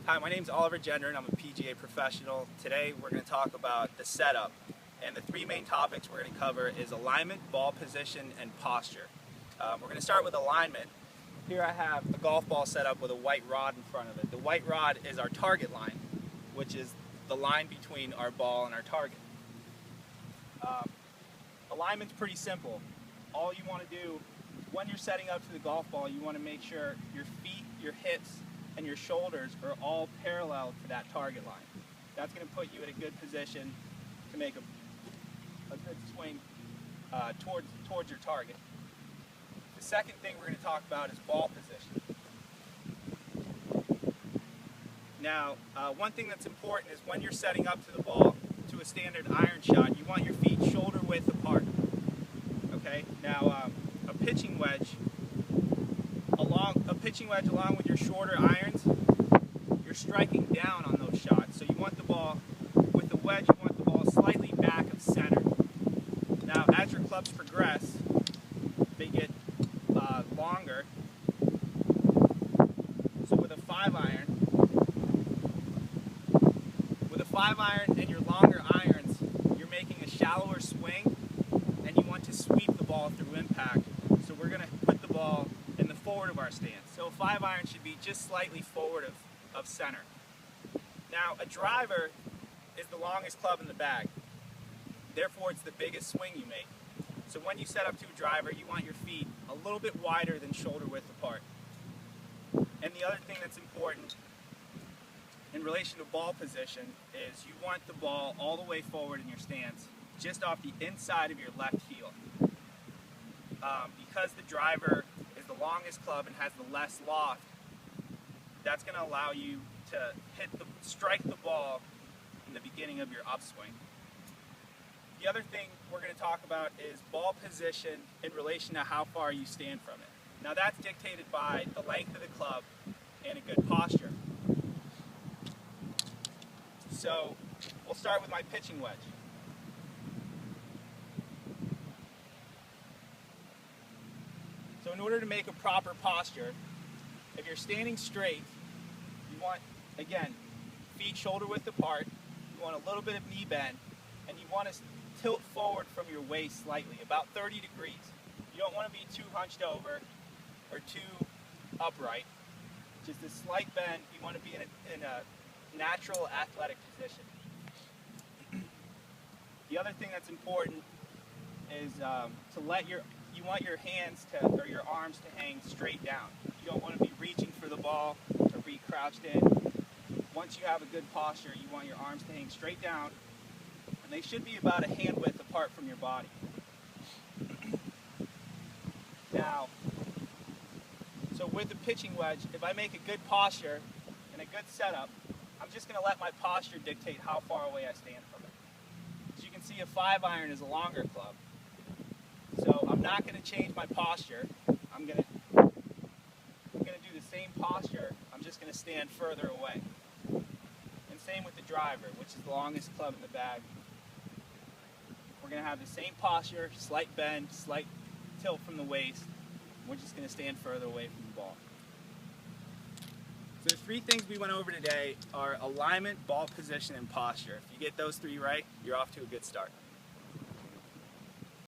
Hi, my name is Oliver Gendron. I'm a PGA professional. Today we're going to talk about the setup, and the three main topics we're going to cover is alignment, ball position, and posture. We're going to start with alignment. Here I have a golf ball set up with a white rod in front of it. The white rod is our target line, which is the line between our ball and our target. Alignment's pretty simple. All you want to do when you're setting up to the golf ball, you want to make sure your feet, your hips, and your shoulders are all parallel to that target line. That's going to put you in a good position to make a good swing towards your target. The second thing we're going to talk about is ball position. Now, one thing that's important is when you're setting up to the ball, to a standard iron shot, you want your feet shoulder width apart. Okay? Now, a pitching wedge along with your shorter irons, you're striking down on those shots. So you want the ball, with the wedge, you want the ball slightly back of center. Now, as your clubs progress, they get longer. So with a 5-iron, and your longer irons, you're making a shallower swing, and you want to sweep the ball through impact. So we're going to put the ball in the forward of our stance. So a 5-iron should be just slightly forward of center. Now, a driver is the longest club in the bag. Therefore, it's the biggest swing you make. So when you set up to a driver, you want your feet a little bit wider than shoulder width apart. And the other thing that's important in relation to ball position is you want the ball all the way forward in your stance, just off the inside of your left heel. Because the driver is the longest club and has the less loft, that's going to allow you to strike the ball in the beginning of your upswing. The other thing we're going to talk about is ball position in relation to how far you stand from it. Now that's dictated by the length of the club and a good posture. So we'll start with my pitching wedge. So in order to make a proper posture, if you're standing straight, you want, again, feet shoulder width apart, you want a little bit of knee bend, and you want to tilt forward from your waist slightly, about 30 degrees. You don't want to be too hunched over or too upright. Just a slight bend. You want to be in a natural athletic position. The other thing that's important is you want your hands or your arms to hang straight down. You don't want to be reaching for the ball or be crouched in. Once you have a good posture, you want your arms to hang straight down, and they should be about a hand width apart from your body. Now, so with the pitching wedge, if I make a good posture and a good setup, I'm just going to let my posture dictate how far away I stand from it. As you can see, a 5-iron is a longer club. So I'm not going to change my posture. I'm going to do the same posture. I'm just going to stand further away. And same with the driver, which is the longest club in the bag. We're going to have the same posture, slight bend, slight tilt from the waist. We're just going to stand further away from the ball. So the three things we went over today are alignment, ball position, and posture. If you get those three right, you're off to a good start.